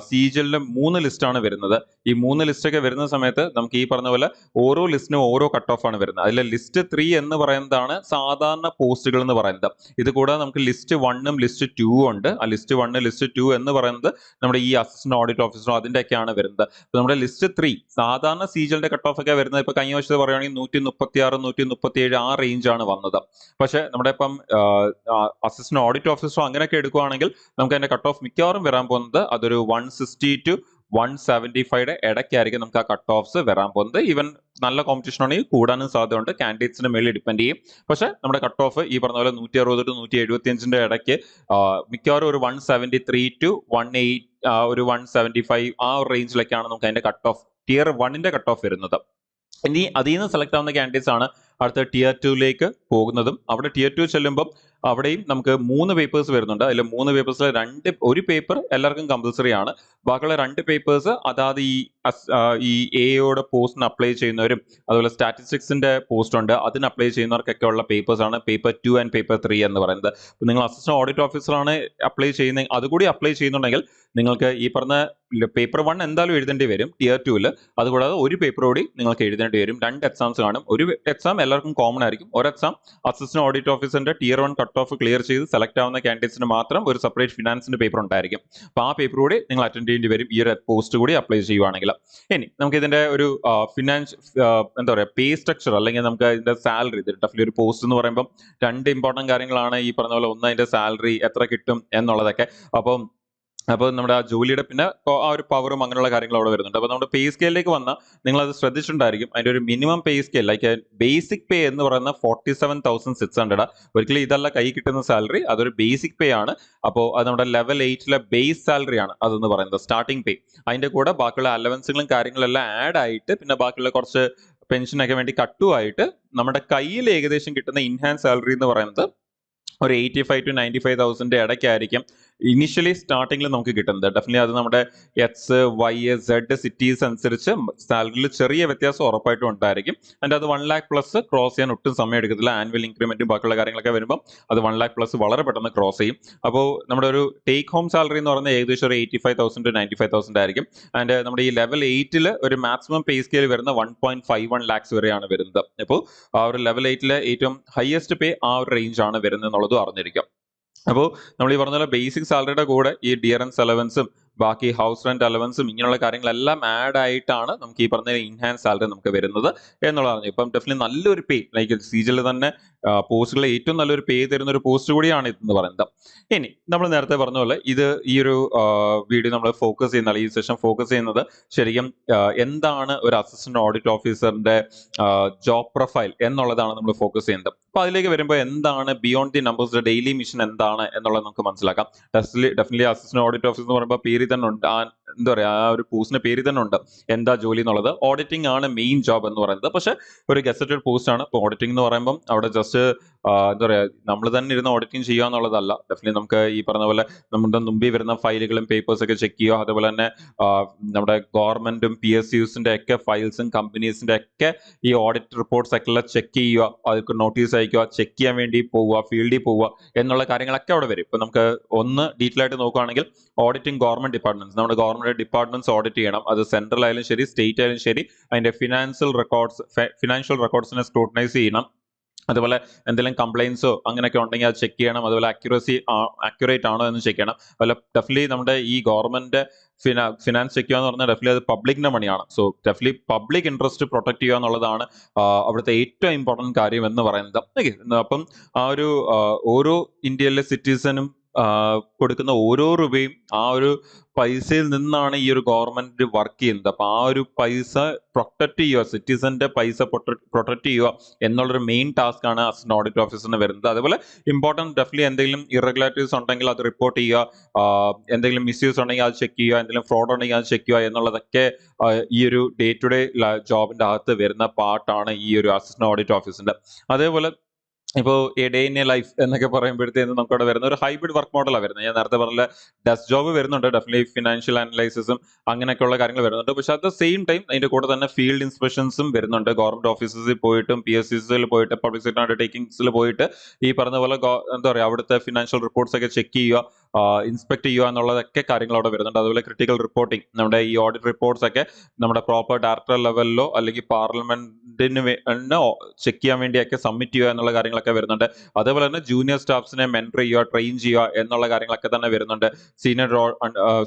CGL-ന് 3 ലിസ്റ്റാണ് വരുന്നത്. ഈ 3 ലിസ്റ്റൊക്കെ വരുന്ന സമയത്ത് നമുക്ക് ഈ പറഞ്ഞ പോലെ ഓരോ ലിസ്റ്റിനും ഓരോ കട്ട് ഓഫ് ആണ് വരുന്നത്. അതിൽ ലിസ്റ്റ് 3 എന്ന് പറയുന്നതാണ് സാധാരണ പോസ്റ്റുകൾ എന്ന് പറയുന്നത്. ഇത് കൂടാതെ നമുക്ക് ലിസ്റ്റ് 1ഉം ലിസ്റ്റ് 2ഉം ഉണ്ട്. ആ ലിസ്റ്റ് 1 ലിസ്റ്റ് 2 എന്ന് പറയുന്നത് നമ്മുടെ ഈ അസിസ്റ്റന്റ് ഓഡിറ്റ് ഓഫീസറും അതിൻ്റെയൊക്കെയാണ് വരുന്നത്. അപ്പോൾ നമ്മുടെ ലിസ്റ്റ് 3 സാധാരണ CGL-ന്റെ കട്ട് ഓഫ് ഒക്കെ വരുന്നത് ഇപ്പൊ കഴിഞ്ഞ വർഷത്തെ പറയുകയാണെങ്കിൽ 136 137 ആ റേഞ്ചാണ് വന്നത്. പക്ഷെ നമ്മുടെ ഇപ്പം അസിസ്റ്റന്റ് ഓഡിറ്റ് ഓഫീസറോ അങ്ങനെയൊക്കെ എടുക്കുവാണെങ്കിൽ നമുക്ക് അതിന്റെ കട്ട് ഓഫ് മിക്കവാറും വരാൻ പോകുന്നത് അതൊരു 160 to 175 ഇടയ്ക്കായിരിക്കും നമുക്ക് ആ കട്ട് ഓഫ്സ് വരാൻ പോകുന്നത്. ഈവൻ നല്ല കോമ്പറ്റീഷൻ ആണെങ്കിൽ കൂടാനും സാധ്യതയുണ്ട്. കാൻഡിഡേറ്റ്സിന്റെ മേളിൽ ഡിപ്പെൻഡ് ചെയ്യും. പക്ഷെ നമ്മുടെ കട്ട് ഓഫ് ഈ പറഞ്ഞ പോലെ 160 to 175 ഇടയ്ക്ക് മിക്കവാറും ഒരു 173 to 18 ഒരു 175 ആ ഒരു റേഞ്ചിലൊക്കെയാണ് നമുക്ക് അതിന്റെ കട്ട് ഓഫ് tier 1ന്റെ കട്ട് ഓഫ് വരുന്നത്. ഇനി അതിൽ നിന്ന് സെലക്ട് ആവുന്ന കാൻഡിഡേറ്റ്സ് ആണ് അടുത്ത tier 2ലേക്ക് പോകുന്നതും. അവിടെ tier 2 ചെല്ലുമ്പോൾ അവിടെയും നമുക്ക് 3 പേപ്പേഴ്സ് വരുന്നുണ്ട്. അതിൽ 3 പേപ്പേഴ്സിൽ ഒരു പേപ്പർ എല്ലാവർക്കും കമ്പൽസറി ആണ്. ബാക്കിയുള്ള 2 പേപ്പേഴ്സ് അതാത് ഈ എയുടെ പോസ്റ്റിന് അപ്ലൈ ചെയ്യുന്നവരും അതുപോലെ സ്റ്റാറ്റിസ്റ്റിക്സിന്റെ പോസ്റ്റ് ഉണ്ട് അതിന് അപ്ലൈ ചെയ്യുന്നവർക്കൊക്കെ ഉള്ള പേപ്പേഴ്സ് ആണ് പേപ്പർ 2 ആൻഡ് പേപ്പർ 3 എന്ന് പറയുന്നത്. അപ്പോൾ നിങ്ങൾ അസിസ്റ്റന്റ് ഓഡിറ്റ് ഓഫീസറാണ് അപ്ലൈ ചെയ്യുന്നത്, അതുകൂടി അപ്ലൈ ചെയ്യുന്നുണ്ടെങ്കിൽ നിങ്ങൾക്ക് ഈ പറഞ്ഞ പേപ്പർ 1 എന്തായാലും എഴുതേണ്ടി വരും tier 2-ൽ. അതുകൂടാതെ ഒരു പേപ്പർ കൂടി നിങ്ങൾക്ക് എഴുതേണ്ടി വരും. 2 എക്സാംസ് കാണും. ഒരു എക്സാം എല്ലാവർക്കും കോമൺ ആയിരിക്കും. ഒരു എക്സാം അസിസ്റ്റന്റ് ഓഡിറ്റ് ഓഫീസറിന്റെ tier 1 കട്ട് ഓഫ് ക്ലിയർ ചെയ്ത് സെലക്ട് ആവുന്ന കാൻഡിഡേറ്റ്സിന് മാത്രം ഒരു സെപ്പറേറ്റ് ഫിനാൻസിന്റെ പേപ്പർ ഉണ്ടായിരിക്കും. അപ്പോൾ ആ പേപ്പർ കൂടി നിങ്ങൾ അറ്റൻഡ് ചെയ്യേണ്ടി വരും ഈ ഒരു പോസ്റ്റ് കൂടി അപ്ലൈ ചെയ്യുവാണെങ്കിൽ. ഇനി നമുക്ക് ഇതിന്റെ ഒരു എന്താ പറയുക പേ സ്ട്രക്ചർ അല്ലെങ്കിൽ നമുക്ക് ഇതിന്റെ സാലറി, ഡെഫിനറ്റ്ലി ഒരു പോസ്റ്റ് എന്ന് പറയുമ്പോൾ 2 ഇമ്പോർട്ടന്റ് കാര്യങ്ങളാണ് ഈ പറഞ്ഞ പോലെ. ഒന്ന് അതിന്റെ സാലറി എത്ര കിട്ടും എന്നുള്ളതൊക്കെ. അപ്പോൾ നമ്മുടെ ആ ജോലിയുടെ പിന്നെ ആ ഒരു പവറും അങ്ങനെയുള്ള കാര്യങ്ങൾ അവിടെ വരുന്നുണ്ട്. അപ്പോൾ നമ്മുടെ പേ സ്കെയിലേക്ക് വന്നാൽ നിങ്ങൾ അത് ശ്രദ്ധിച്ചിട്ടുണ്ടായിരിക്കും. അതിന്റെ ഒരു minimum pay scale like basic pay എന്ന് പറയുന്ന 47,600. ഒരിക്കലും ഇതല്ല കൈ കിട്ടുന്ന സാലറി, അതൊരു ബേസിക് പേ ആണ്. അപ്പോൾ അത് നമ്മുടെ ലെവൽ 8-ലെ ബേസ് സാലറി ആണ് അതെന്ന് പറയുന്നത്, സ്റ്റാർട്ടിംഗ് പേ. അതിന്റെ കൂടെ ബാക്കിയുള്ള അലവൻസുകളും കാര്യങ്ങളെല്ലാം ആഡ് ആയിട്ട് പിന്നെ ബാക്കിയുള്ള കുറച്ച് പെൻഷനൊക്കെ വേണ്ടി കട്ടുമായിട്ട് നമ്മുടെ കയ്യിൽ ഏകദേശം കിട്ടുന്ന ഇൻഹാൻസ് സാലറി എന്ന് പറയുന്നത് ഒരു 85 to 95,000 ഇടയ്ക്കായിരിക്കും ഇനിഷ്യലി സ്റ്റാർട്ടിങ്ങിൽ നമുക്ക് കിട്ടുന്നത്. ഡെഫിനറ്റ്ലി അത് നമ്മുടെ എക്സ് വൈ സെഡ് സിറ്റീസ് അനുസരിച്ച് സാലറിയിൽ ചെറിയ വ്യത്യാസം ഉറപ്പായിട്ടും ഉണ്ടായിരിക്കും. അതിൻ്റെ അത് 1 lakh പ്ലസ് ക്രോസ് ചെയ്യാൻ ഒട്ടും സമയം എടുക്കത്തില്ല. ആനുവൽ ഇൻക്രിമെന്റും ബാക്കിയുള്ള കാര്യങ്ങളൊക്കെ വരുമ്പോൾ അത് 1 lakh പ്ലസ് വളരെ പെട്ടെന്ന് ക്രോസ് ചെയ്യും. അപ്പോൾ നമ്മുടെ ഒരു ടേക്ക് ഹോം സാലറി എന്ന് പറയുന്നത് ഏകദേശം ഒരു 85,000 to 95,000 ആയിരിക്കും. ആൻഡ് നമ്മുടെ ഈ ലെവൽ 8-ൽ ഒരു മാക്സിമം പേ സ്കെയിൽ വരുന്ന 1.51 lakhs വരെയാണ് വരുന്നത്. അപ്പോൾ ആ ഒരു ലെവൽ 8-ലെ ഏറ്റവും ഹയസ്റ്റ് പേ ആ ഒരു റേഞ്ച് ആണ് വരുന്നത് എന്നുള്ളതും അറിഞ്ഞിരിക്കാം. അപ്പോൾ നമ്മൾ ഈ പറഞ്ഞ പോലെ ബേസിക് സാലറിയുടെ കൂടെ ഈ ഡിയറൻസ് അലവൻസും ബാക്കി ഹൗസ് റെന്റ് അലവൻസും ഇങ്ങനെയുള്ള കാര്യങ്ങളെല്ലാം ആഡ് ആയിട്ടാണ് നമുക്ക് ഈ പറഞ്ഞ ഇൻഹാൻസ് സാലറി നമുക്ക് വരുന്നത് എന്നുള്ളതാണ്. ഇപ്പം ഡെഫിനറ്റ്ലി നല്ലൊരു പേ ലൈക്ക് CGL തന്നെ പോസ്റ്റുകളിൽ ഏറ്റവും നല്ലൊരു പേ തരുന്ന ഒരു പോസ്റ്റ് കൂടിയാണ് ഇതെന്ന് പറയുന്നത്. ഇനി നമ്മൾ നേരത്തെ പറഞ്ഞ പോലെ ഈ ഒരു വീഡിയോ നമ്മൾ ഫോക്കസ് ചെയ്യുന്ന ഈ സെഷൻ ഫോക്കസ് ചെയ്യുന്നത് ശരിക്കും എന്താണ് ഒരു അസിസ്റ്റന്റ് ഓഡിറ്റ് ഓഫീസറിന്റെ ജോബ് പ്രൊഫൈൽ എന്നുള്ളതാണ് നമ്മൾ ഫോക്കസ് ചെയ്യുന്നത്. അപ്പൊ അതിലേക്ക് വരുമ്പോൾ എന്താണ് beyond the numbers daily mission എന്താണ് എന്നുള്ളത് നമുക്ക് മനസ്സിലാക്കാം. ഡെഫിനറ്റ്ലി അസിസ്റ്റന്റ് ഓഡിറ്റ് ഓഫീസർ എന്ന് പറയുമ്പോൾ പേര് തന്നെ ഉണ്ട്, എന്താ പറയുക ആ ഒരു പോസ്റ്റിന് പേര് തന്നെ ഉണ്ട് എന്താ ജോലി എന്നുള്ളത്. ഓഡിറ്റിംഗ് ആണ് മെയിൻ ജോബ് എന്ന് പറയുന്നത്. പക്ഷെ ഒരു ഗസറ്റഡ് പോസ്റ്റ് ആണ്. ഇപ്പോൾ ഓഡിറ്റിംഗ് എന്ന് പറയുമ്പോൾ അവിടെ ജസ്റ്റ് എന്താ പറയുക നമ്മൾ തന്നെ ഇരുന്ന് ഓഡിറ്റിംഗ് ചെയ്യുക എന്നുള്ളതല്ല. ഡെഫിനറ്റ്ലി നമുക്ക് ഈ പറഞ്ഞ പോലെ നമ്മുടെ മുമ്പിൽ വരുന്ന ഫയലുകളും പേപ്പേഴ്സ് ഒക്കെ ചെക്ക് ചെയ്യുക. അതുപോലെ തന്നെ നമ്മുടെ ഗവൺമെന്റും PSUസിന്റെ ഒക്കെ ഫയൽസും കമ്പനീസിന്റെ ഒക്കെ ഈ ഓഡിറ്റ് റിപ്പോർട്ട്സ് ഒക്കെ ചെക്ക് ചെയ്യുക, അതൊക്കെ നോട്ടീസ് അയക്കുക, ചെക്ക് ചെയ്യാൻ വേണ്ടി പോവുക, ഫീൽഡിൽ പോവുക എന്നുള്ള കാര്യങ്ങളൊക്കെ അവിടെ വരും. ഇപ്പൊ നമുക്ക് ഒന്ന് ഡീറ്റെയിൽ ആയിട്ട് നോക്കുകയാണെങ്കിൽ ഓഡിറ്റിംഗ് ഗവൺമെന്റ് ഡിപ്പാർട്ട്മെന്റ്സ്, നമ്മുടെ ഗവൺമെന്റ് ഡിപ്പാർട്ട്മെന്റ്സ് ഓഡിറ്റ് ചെയ്യണം. അത് സെൻട്രൽ ആയാലും ശരി സ്റ്റേറ്റ് ആയാലും ശരി അതിന്റെ ഫിനാൻഷ്യൽ റെക്കോർഡ്സിനെ സ്ക്രൂട്ടനൈസ് ചെയ്യണം. അതുപോലെ എന്തെങ്കിലും കംപ്ലൈൻസോ അങ്ങനെയൊക്കെ ഉണ്ടെങ്കിൽ അത് ചെക്ക് ചെയ്യണം. അതുപോലെ അക്യുറേറ്റ് ആണോ എന്ന് ചെക്ക് ചെയ്യണം. അതുപോലെ ഡെഫിനറ്റ്ലി നമ്മുടെ ഈ ഗവൺമെന്റ് ഫിനാൻസ് ചെക്ക് ചെയ്യുക എന്ന് പറഞ്ഞാൽ ഡെഫിനറ്റ്ലി അത് പബ്ലിക്കിന്റെ മണിയാണ്. So definitely public interest protect ചെയ്യുക എന്നുള്ളതാണ് അവിടുത്തെ ഏറ്റവും ഇമ്പോർട്ടൻറ്റ് കാര്യം എന്ന് പറയുന്നത്. ഓക്കെ, അപ്പം ആ ഒരു ഓരോ ഇന്ത്യയിലെ സിറ്റിസനും കൊടുക്കുന്ന ഓരോ രൂപയും ആ ഒരു പൈസയിൽ നിന്നാണ് ഈ ഒരു ഗവൺമെന്റ് വർക്ക് ചെയ്യുന്നത്. അപ്പൊ ആ ഒരു പൈസ പ്രൊട്ടക്ട് ചെയ്യുക, സിറ്റിസന്റെ പൈസ പ്രൊട്ടക്ട് ചെയ്യുക എന്നുള്ളൊരു മെയിൻ ടാസ്ക് ആണ് അസിസ്റ്റന്റ് ഓഡിറ്റ് ഓഫീസറിന് വരുന്നത്. അതുപോലെ ഇമ്പോർട്ടൻറ്റ് ഡെഫിനറ്റ്ലി എന്തെങ്കിലും ഇറഗുലാരിറ്റീസ് ഉണ്ടെങ്കിൽ അത് റിപ്പോർട്ട് ചെയ്യുക, എന്തെങ്കിലും മിസ്യൂസ് ഉണ്ടെങ്കിൽ അത് ചെക്ക് ചെയ്യുക, എന്തെങ്കിലും ഫ്രോഡ് ഉണ്ടെങ്കിൽ അത് ചെക്ക് ചെയ്യുക എന്നുള്ളതൊക്കെ ഈ ഒരു ഡേ ടു ഡേ ജോബിന്റെ അകത്ത് വരുന്ന പാർട്ടാണ് ഈ ഒരു അസിസ്റ്റന്റ് ഓഡിറ്റ് ഓഫീസറിന്റെ. അതേപോലെ ഇപ്പോൾ A day in A life എന്നൊക്കെ പറയുമ്പോഴത്തേന് നമുക്ക് അവിടെ വരുന്ന ഒരു ഹൈബ്രിഡ് വർക്ക് മോഡലാണ് വരുന്നത്. ഞാൻ നേരത്തെ പറഞ്ഞ ഡെസ്ക് ജോബ് വരുന്നുണ്ട്, ഡെഫിനറ്റ്ലി ഫിനാൻഷ്യൽ അനലൈസിസും അങ്ങനെയൊക്കെയുള്ള കാര്യങ്ങൾ വരുന്നുണ്ട്. പക്ഷെ അറ്റ് ദ സെയിം ടൈം അതിന്റെ കൂടെ തന്നെ ഫീൽഡ് ഇൻസ്പെക്ഷൻസും വരുന്നുണ്ട്. ഗവൺമെന്റ് ഓഫീസസിൽ പോയിട്ടും PSCസിൽ പോയിട്ട് പബ്ലിക് സെക്ടർ അണ്ടർടേക്കിംഗ്സിൽ പോയിട്ട് ഈ പറഞ്ഞ പോലെ എന്താ പറയുക അവിടുത്തെ ഫിനാൻഷ്യൽ റിപ്പോർട്ട്സ് ഒക്കെ ചെക്ക് ചെയ്യുക, ഇൻസ്പെക്ട് ചെയ്യുക എന്നുള്ളതൊക്കെ കാര്യങ്ങൾ അവിടെ വരുന്നുണ്ട്. അതുപോലെ ക്രിട്ടിക്കൽ റിപ്പോർട്ടിംഗ്, നമ്മുടെ ഈ ഓഡിറ്റ് റിപ്പോർട്ട്സ് ഒക്കെ നമ്മുടെ പ്രോപ്പർ ഡയറക്ടർ ലെവലിലോ അല്ലെങ്കിൽ പാർലമെന്റിന് ചെക്ക് ചെയ്യാൻ വേണ്ടിയൊക്കെ സബ്മിറ്റ് ചെയ്യുക എന്നുള്ള കാര്യങ്ങളൊക്കെ വരുന്നുണ്ട്. അതേപോലെ തന്നെ ജൂനിയർ സ്റ്റാഫ്സിനെ മെന്റർ ചെയ്യുക, ട്രെയിൻ ചെയ്യുക എന്നുള്ള കാര്യങ്ങളൊക്കെ തന്നെ വരുന്നുണ്ട്.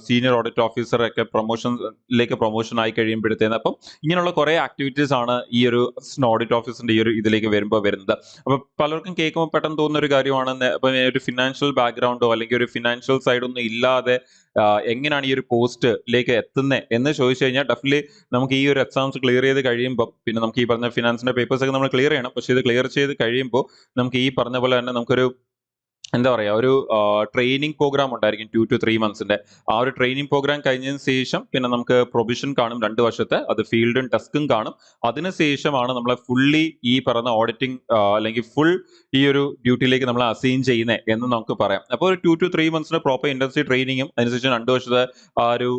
സീനിയർ ഓഡിറ്റ് ഓഫീസർ ഒക്കെ പ്രൊമോഷൻ ആയി കഴിയുമ്പോഴത്തേന് അപ്പം ഇങ്ങനെയുള്ള കുറെ ആക്ടിവിറ്റീസ് ആണ് ഈ ഒരു ഓഡിറ്റ് ഓഫീസറിന്റെ ഈ ഒരു ഇതിലേക്ക് വരുമ്പോൾ വരുന്നത്. അപ്പൊ പലർക്കും കേൾക്കുമ്പോൾ പെട്ടെന്ന് തോന്നുന്ന ഒരു കാര്യമാണ് ഒരു ഫിനാൻഷ്യൽ ബാക്ക്ഗ്രൗണ്ടോ അല്ലെങ്കിൽ ഒരു ഫിനാൻഷ്യൽ സൈഡൊന്നും ഇല്ലാതെ എങ്ങനെയാണ് ഈ ഒരു പോസ്റ്റിലേക്ക് എത്തുന്നത് എന്ന് ചോദിച്ചു കഴിഞ്ഞാൽ ഡെഫിനറ്റ്ലി നമുക്ക് ഈ ഒരു എക്സാംസ് ക്ലിയർ ചെയ്ത് കഴിയുമ്പോൾ പിന്നെ നമുക്ക് ഈ പറഞ്ഞ ഫിനാൻസിന്റെ പേപ്പേഴ്സ് ഒക്കെ നമ്മൾ ക്ലിയർ ചെയ്യണം. പക്ഷെ ഇത് ക്ലിയർ ചെയ്ത് കഴിയുമ്പോൾ നമുക്ക് ഈ പറഞ്ഞ പോലെ തന്നെ നമുക്കൊരു എന്താ പറയാ ഒരു ട്രെയിനിങ് പ്രോഗ്രാം ഉണ്ടായിരിക്കും 2 to 3 monthsന്റെ. ആ ഒരു ട്രെയിനിങ് പ്രോഗ്രാം കഴിഞ്ഞതിന് ശേഷം പിന്നെ നമുക്ക് പ്രൊവിഷൻ കാണും 2 വർഷത്തെ, അത് ഫീൽഡും ടെസ്റ്റും കാണും. അതിനുശേഷമാണ് നമ്മളെ ഫുള്ളി ഈ പറയുന്ന ഓഡിറ്റിംഗ് അല്ലെങ്കിൽ ഫുൾ ഈ ഒരു ഡ്യൂട്ടിയിലേക്ക് നമ്മൾ അസൈൻ ചെയ്യുന്നത് എന്ന് നമുക്ക് പറയാം. അപ്പോൾ ഒരു 2 to 3 monthsന്റെ പ്രോപ്പർ ഇൻഡസ്ട്രി ട്രെയിനിങ്ങും അതിനുശേഷം 2 വർഷത്തെ ആ ഒരു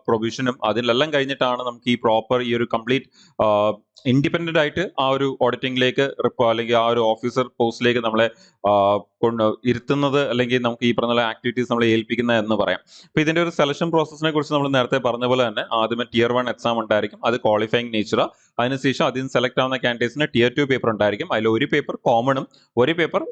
പ്രൊവിഷനും അതിലെല്ലാം കഴിഞ്ഞിട്ടാണ് നമുക്ക് ഈ പ്രോപ്പർ ഈ ഒരു കംപ്ലീറ്റ് ഇൻഡിപെൻഡന്റ് ആയിട്ട് ആ ഒരു ഓഡിറ്റിംഗിലേക്ക് അല്ലെങ്കിൽ ആ ഒരു ഓഫീസർ പോസ്റ്റിലേക്ക് നമ്മളെ ഇരുത്തുന്നത് അല്ലെങ്കിൽ നമുക്ക് ഈ പറഞ്ഞ ആക്ടിവിറ്റീസ് നമ്മൾ ഏൽപ്പിക്കുന്നത് എന്ന് പറയാം. അപ്പൊ ഇതിന്റെ ഒരു സെലക്ഷൻ പ്രോസസ്സിനെ കുറിച്ച് നമ്മൾ നേരത്തെ പറഞ്ഞ പോലെ തന്നെ ആദ്യമേ Tier 1 എക്സാം ഉണ്ടായിരിക്കും, അത് ക്വാളിഫയിങ് നേച്ചറാ. അതിനുശേഷം അതിന് സെലക്ട് ആവുന്ന കാൻഡിഡേറ്റ്സിന് Tier 2 പേപ്പർ ഉണ്ടായിരിക്കും. അതിൽ ഒരു പേപ്പർ കോമണും ഒരു പേപ്പർ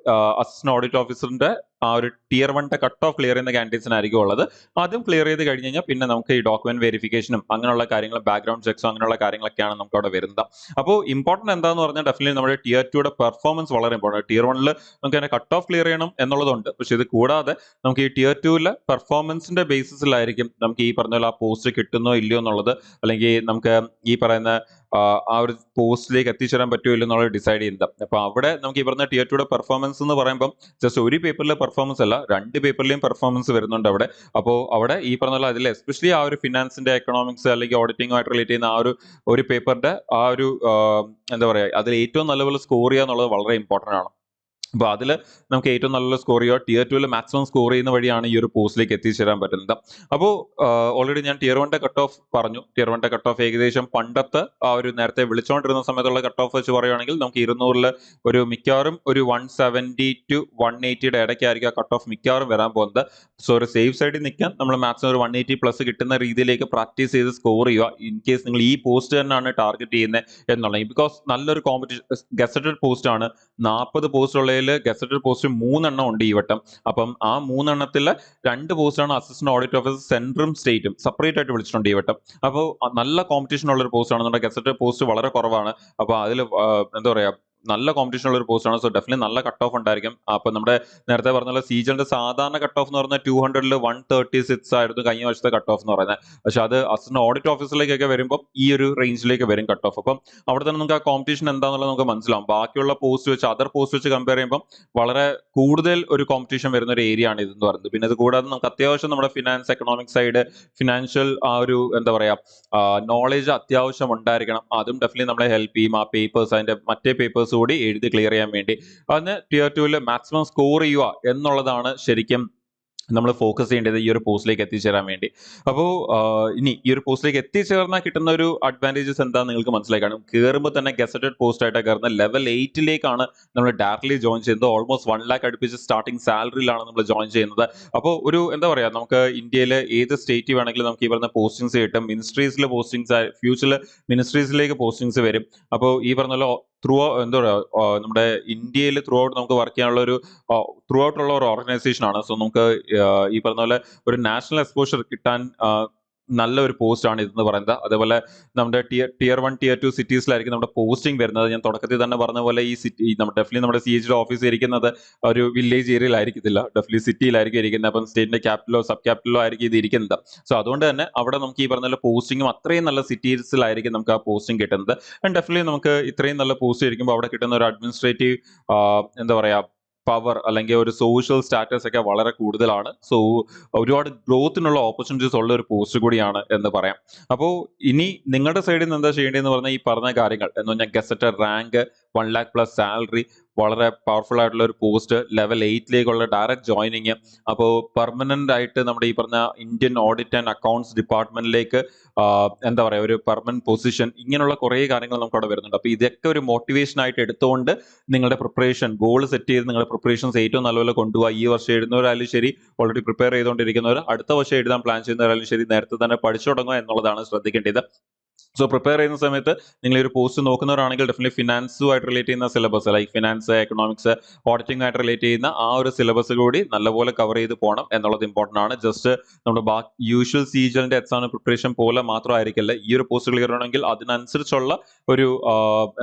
അസിസ്റ്റന്റ് ഓഡിറ്റ് ഓഫീസറിന്റെ ആ ഒരു Tier 1 കട്ട് ഓഫ് ക്ലിയർ ചെയ്യുന്ന കാൻഡിഡേറ്റ്സിനായിരിക്കും ഉള്ളത്. അതും ക്ലിയർ ചെയ്ത് കഴിഞ്ഞ് കഴിഞ്ഞാൽ പിന്നെ നമുക്ക് ഈ ഡോക്യുമെന്റ് വെരിഫിക്കേഷനും അങ്ങനെയുള്ള കാര്യങ്ങളും ബാക്ക്ഗ്രൗണ്ട് ചെക്സും അങ്ങനെയുള്ള കാര്യങ്ങളൊക്കെയാണ് നമുക്ക് അവിടെ വരുന്നത്. അപ്പോൾ ഇമ്പോർട്ടന്റ് എന്താന്ന് പറഞ്ഞാൽ ഡെഫിനറ്റ്ലി നമ്മുടെ Tier 2 പെർഫോമൻസ് വളരെ ഇമ്പോർട്ടന്റ്. Tier 1 നമുക്ക് അതിന്റെ കട്ട് ഓഫ് ക്ലിയർ ചെയ്യണം എന്നുള്ളതുണ്ട്. പക്ഷെ ഇത് കൂടാതെ നമുക്ക് ഈ Tier 2 പെർഫോമൻസിന്റെ ബേസിസിലായിരിക്കും നമുക്ക് ഈ പറഞ്ഞ പോലെ ആ പോസ്റ്റ് കിട്ടുന്നോ ഇല്ലയോ എന്നുള്ളത്, അല്ലെങ്കിൽ നമുക്ക് ഈ പറയുന്ന ആ ഒരു പോസ്റ്റിലേക്ക് എത്തിച്ചേരാൻ പറ്റുമോ ഇല്ല എന്നുള്ളത് ഡിസൈഡ് ചെയ്യുന്നത്. അപ്പൊ അവിടെ നമുക്ക് ഈ പറഞ്ഞ Tier 2 പെർഫോമൻസ് എന്ന് പറയുമ്പോൾ ജസ്റ്റ് ഒരു പേപ്പറിലെ പെർഫോമൻസ് അല്ല, 2 പേപ്പറിലെയും പെർഫോമൻസ് വരുന്നുണ്ട് അവിടെ. അപ്പോൾ അവിടെ ഈ പറഞ്ഞ അതിൽ എസ്പെഷ്യലി ആ ഒരു ഫിനാൻസിന്റെ എക്കണോമിക്സ് അല്ലെങ്കിൽ ഓഡിറ്റിംഗുമായിട്ട് റിലേറ്റ് ചെയ്യുന്ന ആ ഒരു പേപ്പറിന്റെ ആ ഒരു എന്താ പറയുക അതിൽ ഏറ്റവും നല്ലപോലെ സ്കോർ ചെയ്യുക എന്നുള്ളത് വളരെ ഇമ്പോർട്ടന്റ് ആണ്. അപ്പൊ അതിൽ നമുക്ക് ഏറ്റവും നല്ല സ്കോർ ചെയ്യുക, Tier 2 മാക്സിമം സ്കോർ ചെയ്യുന്ന വഴിയാണ് ഈ ഒരു പോസ്റ്റിലേക്ക് എത്തിച്ചേരാൻ പറ്റുന്നത്. അപ്പോൾ ഓൾറെഡി ഞാൻ Tier 1 കട്ട് ഓഫ് പറഞ്ഞു. Tier 1 കട്ട് ഓഫ് ഏകദേശം പണ്ടത്തെ ആ ഒരു നേരത്തെ വിളിച്ചുകൊണ്ടിരുന്ന സമയത്തുള്ള കട്ട് ഓഫ് വെച്ച് പറയുകയാണെങ്കിൽ നമുക്ക് 200 ഒരു മിക്കവാറും ഒരു 170 to 180 ഇടയ്ക്കായിരിക്കും ആ കട്ട് ഓഫ് മിക്കവാറും വരാൻ പോകുന്നത്. സോ ഒരു സേഫ് സൈഡിൽ നിൽക്കാൻ നമ്മൾ മാക്സിമം ഒരു 180+ കിട്ടുന്ന രീതിയിലേക്ക് പ്രാക്ടീസ് ചെയ്ത് സ്കോർ ചെയ്യുക, ഇൻ കേസ് നിങ്ങൾ ഈ പോസ്റ്റ് തന്നെയാണ് ടാർഗറ്റ് ചെയ്യുന്നത് എന്നുള്ളത്. ബിക്കോസ് നല്ലൊരു കോമ്പറ്റീഷൻ ഗസറ്റഡ് പോസ്റ്റ് ആണ്. 40 പോസ്റ്റ് ഉള്ളതിൽ ഗസറ്റഡ് പോസ്റ്റ് 3 ഉണ്ട് ഈ വട്ടം. അപ്പം ആ 3 2 പോസ്റ്റാണ് അസിസ്റ്റന്റ് ഓഡിറ്റ് ഓഫീസർ സെൻട്രലും സ്റ്റേറ്റും സെപ്പറേറ്റ് ആയിട്ട് വിളിച്ചിട്ടുണ്ട് ഈ വട്ടം. അപ്പോൾ നല്ല കോമ്പറ്റീഷൻ ഉള്ള ഒരു പോസ്റ്റ് ആണ്. നമ്മുടെ ഗസറ്റഡ് പോസ്റ്റ് വളരെ കുറവാണ്. അപ്പൊ അതിൽ എന്താ പറയാ നല്ല കോമ്പറ്റീഷൻ ഉള്ള ഒരു പോസ്റ്റ് ആണ്. സോ ഡെഫിനറ്റ്ലി നല്ല കട്ട് ഓഫ് ഉണ്ടായിരിക്കും. അപ്പൊ നമ്മുടെ നേരത്തെ പറഞ്ഞ സീജലിന്റെ സാധാരണ കട്ട് ഓഫ് എന്ന് പറഞ്ഞാൽ 200 136 ആയിരുന്നു കഴിഞ്ഞ വർഷത്തെ കട്ട് ഓഫ് എന്ന് പറയുന്നത്. പക്ഷെ അത് അസിസ്റ്റന്റ് ഓഡിറ്റ് ഓഫീസറിലേക്കൊക്കെ വരുമ്പോൾ ഈ ഒരു റേഞ്ചിലേക്ക് വരും കട്ട് ഓഫ്. അപ്പം അവിടെ തന്നെ നമുക്ക് ആ കോമ്പറ്റീഷൻ എന്താണെന്നുള്ളത് നമുക്ക് മനസ്സിലാവും. ബാക്കിയുള്ള പോസ്റ്റ് വെച്ച് അതർ പോസ്റ്റ് വെച്ച് കമ്പയർ ചെയ്യുമ്പോൾ വളരെ കൂടുതൽ ഒരു കോമ്പറ്റീഷൻ വരുന്ന ഒരു ഏരിയ ആണ് ഇതെന്ന് പറയുന്നത്. പിന്നെ ഇത് കൂടാതെ നമുക്ക് അത്യാവശ്യം നമ്മുടെ ഫിനാൻസ് എക്കണോമിക് സൈഡ് ഫിനാൻഷ്യൽ ആ ഒരു എന്താ പറയാ നോളേജ് അത്യാവശ്യം ഉണ്ടായിരിക്കണം. അതും ഡെഫിനറ്റ്ലി നമ്മളെ ഹെൽപ്പ് ചെയ്യും. ആ പേപ്പേഴ്സ് അതിന്റെ മറ്റേ പേപ്പേഴ്സ് കൂടി എഴുതി ക്ലിയർ ചെയ്യാൻ വേണ്ടി അതിന് Tier 2 മാക്സിമം സ്കോർ ചെയ്യുക എന്നുള്ളതാണ് ശരിക്കും നമ്മൾ ഫോക്കസ് ചെയ്യേണ്ടത് ഈ ഒരു പോസ്റ്റിലേക്ക് എത്തിച്ചേരാൻ വേണ്ടി. അപ്പോൾ ഇനി ഈ ഒരു പോസ്റ്റിലേക്ക് എത്തിച്ചേർന്നാൽ കിട്ടുന്ന ഒരു അഡ്വാൻറ്റേജസ് എന്താണെന്ന് നിങ്ങൾക്ക് മനസ്സിലായി കാണും. കയറുമ്പോൾ തന്നെ ഗസറ്റഡ് പോസ്റ്റ് ആയിട്ട് കയറുന്ന ലെവൽ 8 നമ്മൾ ഡയറക്ട്ലി ജോയിൻ ചെയ്യുന്നത്. ഓൾമോസ്റ്റ് 1 lakh അടുപ്പിച്ച് സ്റ്റാർട്ടിംഗ് സാലറിയിലാണ് നമ്മൾ ജോയിൻ ചെയ്യുന്നത്. അപ്പോൾ ഒരു എന്താ പറയാ നമുക്ക് ഇന്ത്യയിൽ ഏത് സ്റ്റേറ്റ് വേണമെങ്കിലും നമുക്ക് ഈ പറഞ്ഞ പോസ്റ്റിംഗ്സ് കിട്ടും. മിനിസ്ട്രീസിലെ പോസ്റ്റിംഗ്സ് ഫ്യൂച്ചറിൽ മിനിസ്ട്രീസിലേക്ക് പോസ്റ്റിംഗ്സ് വരും. അപ്പോൾ ഈ പറഞ്ഞ പോലെ എന്താ പറയാ നമ്മുടെ ഇന്ത്യയിൽ ത്രൂ ഔട്ട് നമുക്ക് വർക്ക് ചെയ്യാനുള്ള ഒരു ത്രൂ ഔട്ട് ഉള്ള ഒരു ഓർഗനൈസേഷൻ ആണ്. സോ നമുക്ക് ഈ പറഞ്ഞ പോലെ ഒരു നാഷണൽ എക്സ്പോഷർ കിട്ടാൻ നല്ലൊരു പോസ്റ്റ് ആണ് ഇതെന്ന് പറയുന്നത്. അതേപോലെ നമ്മുടെ Tier 1 Tier 2 സിറ്റീസിലായിരിക്കും നമ്മുടെ പോസ്റ്റിംഗ് വരുന്നത്. ഞാൻ തുടക്കത്തിൽ തന്നെ പറഞ്ഞ പോലെ ഈ സിറ്റി ഡെഫിനറ്റ്ലി നമ്മുടെ CHD ഓഫീസ് ഇരിക്കുന്നത് ഒരു വില്ലേജ് ഏരിയയിലായിരിക്കത്തില്ല, ഡെഫിനറ്റ്ലി സിറ്റിയിലായിരിക്കും ഇരിക്കുന്നത്. അപ്പം സ്റ്റേറ്റിന്റെ ക്യാപിറ്റലോ സബ് ക്യാപിറ്റലോ ആയിരിക്കും ഇത് ഇരിക്കുന്നത്. സോ അതുകൊണ്ട് തന്നെ അവിടെ നമുക്ക് ഈ പറഞ്ഞ പോലെ പോസ്റ്റിംഗും അത്രയും നല്ല സിറ്റീസിലായിരിക്കും നമുക്ക് ആ പോസ്റ്റിംഗ് കിട്ടുന്നത്. ആൻഡ് ഡെഫിനറ്റ്ലി നമുക്ക് ഇത്രയും നല്ല പോസ്റ്റ് ഇരിക്കുമ്പോൾ അവിടെ കിട്ടുന്ന ഒരു അഡ്മിനിസ്ട്രേറ്റീവ് എന്താ പറയാ പവർ അല്ലെങ്കിൽ ഒരു സോഷ്യൽ സ്റ്റാറ്റസ് ഒക്കെ വളരെ കൂടുതലാണ്. സോ ഒരുപാട് ഗ്രോത്തിനുള്ള ഓപ്പർച്യൂണിറ്റീസ് ഉള്ള ഒരു പോസ്റ്റ് കൂടിയാണ് എന്ന് പറയാം. അപ്പോൾ ഇനി നിങ്ങളുടെ സൈഡിൽ നിന്ന് എന്താ ചെയ്യേണ്ടതെന്ന് പറഞ്ഞാൽ ഈ പറഞ്ഞ കാര്യങ്ങൾ എന്ന് പറഞ്ഞാൽ ഗസറ്റഡ് റാങ്ക്, 1 lakh+ സാലറി, വളരെ പവർഫുൾ ആയിട്ടുള്ള ഒരു പോസ്റ്റ്, ലെവൽ 8ലേക്കുള്ള ഡയറക്റ്റ് ജോയിനിങ്. അപ്പോൾ പെർമനന്റ് ആയിട്ട് നമ്മുടെ ഈ പറഞ്ഞ ഇന്ത്യൻ ഓഡിറ്റ് ആൻഡ് അക്കൗണ്ട്സ് ഡിപ്പാർട്ട്മെന്റിലേക്ക് എന്താ പറയുക, ഒരു പെർമനന്റ് പൊസിഷൻ, ഇങ്ങനെയുള്ള കുറേ കാര്യങ്ങൾ നമുക്ക് അവിടെ വരുന്നുണ്ട്. അപ്പോൾ ഇതൊക്കെ ഒരു മോട്ടിവേഷൻ ആയിട്ട് എടുത്തുകൊണ്ട് നിങ്ങളുടെ പ്രിപ്പറേഷൻ ഗോൾ സെറ്റ് ചെയ്ത് നിങ്ങളുടെ പ്രിപ്പറേഷൻസ് ഏറ്റവും നല്ലപോലെ കൊണ്ടുപോകുക. ഈ വർഷം എഴുതുന്നവരായാലും ശരി, ഓൾറെഡി പ്രിപ്പയർ ചെയ്തുകൊണ്ടിരിക്കുന്നവർ, അടുത്ത വർഷം എഴുതാൻ പ്ലാൻ ചെയ്യുന്നവരായാലും ശരി, നേരത്തെ തന്നെ പഠിച്ചു തുടങ്ങുക എന്നുള്ളതാണ് ശ്രദ്ധിക്കേണ്ടത്. സോ പ്രിപ്പയർ ചെയ്യുന്ന സമയത്ത് നിങ്ങൾ ഈ ഒരു പോസ്റ്റ് നോക്കുന്നവരാണെങ്കിൽ ഡെഫിനറ്റ്ലി ഫിനാൻസുമായിട്ട് റിലേറ്റ് ചെയ്യുന്ന syllabus, like finance, economics, auditing ആയിട്ട് റിലേറ്റ് ചെയ്യുന്ന ആ ഒരു സിലബസ് കൂടി നല്ലപോലെ കവർ ചെയ്ത് പോകണം എന്നുള്ളത് ഇമ്പോർട്ടൻ്റ് ആണ്. ജസ്റ്റ് നമ്മുടെ യൂഷ്വൽ സീജലിന്റെ എക്സാം പ്രിപ്പറേഷൻ പോലെ മാത്രമായിരിക്കില്ല ഈ ഒരു പോസ്റ്റ് ക്ലിയർ ആണെങ്കിൽ അതിനനുസരിച്ചുള്ള ഒരു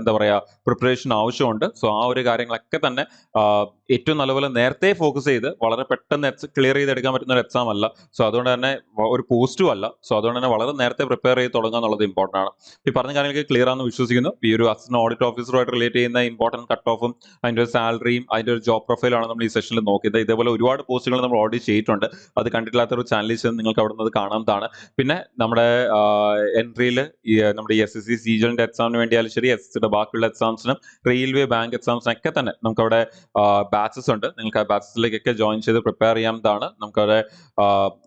എന്താ പറയുക പ്രിപ്പറേഷൻ ആവശ്യമുണ്ട്. സോ ആ ഒരു കാര്യങ്ങളൊക്കെ തന്നെ ഏറ്റവും നല്ലപോലെ നേരത്തെ ഫോക്കസ് ചെയ്ത് വളരെ പെട്ടെന്ന് ക്ലിയർ ചെയ്തെടുക്കാൻ പറ്റുന്ന ഒരു എക്സാം അല്ല. സോ അതുകൊണ്ട് തന്നെ ഒരു പോസ്റ്റും അല്ല. സോ അതുകൊണ്ട് തന്നെ വളരെ നേരത്തെ പ്രിപ്പയർ ചെയ്ത് തുടങ്ങുക എന്നുള്ളത് ഇമ്പോർട്ടൻ്റ് ആണ്. ഈ പറഞ്ഞ കാര്യങ്ങൾക്ക് ക്ലിയർ ആണെന്ന് വിശ്വസിക്കുന്നു. ഈ ഒരു അസിസ്റ്റന്റ് ഓഡിറ്റ് ഓഫീസറുമായിട്ട് റിലേറ്റ് ചെയ്യുന്ന ഇമ്പോർട്ടന്റ് കട്ട് ഓഫും അതിന്റെ ഒരു സാലറിയും അതിന്റെ ഒരു ജോബ് പ്രൊഫൈലാണ് നമ്മൾ ഈ സെഷനിൽ നോക്കിയത്. ഇതേപോലെ ഒരുപാട് പോസ്റ്റുകൾ നമ്മൾ ഓഡിറ്റ് ചെയ്തിട്ടുണ്ട്. അത് കണ്ടിട്ടില്ലാത്ത ഒരു ചാനലിൽ ചെന്ന് നിങ്ങൾക്ക് അവിടെ നിന്ന് കാണാവുന്നതാണ്. പിന്നെ നമ്മുടെ എൻട്രിയിൽ നമ്മുടെ SSC സീജലിന്റെ എക്സാമിന് വേണ്ടിയാലും ശരി, SSCയുടെ ബാക്കിയുള്ള എക്സാംസിനും റെയിൽവേ ബാങ്ക് എക്സാംസിനൊക്കെ തന്നെ നമുക്കവിടെ ബാച്ചസ് ഉണ്ട്. നിങ്ങൾക്ക് ആ ബാച്ചസിലേക്കൊക്കെ ജോയിൻ ചെയ്ത് പ്രിപ്പയർ ചെയ്യാവുന്നതാണ്. നമുക്കവിടെ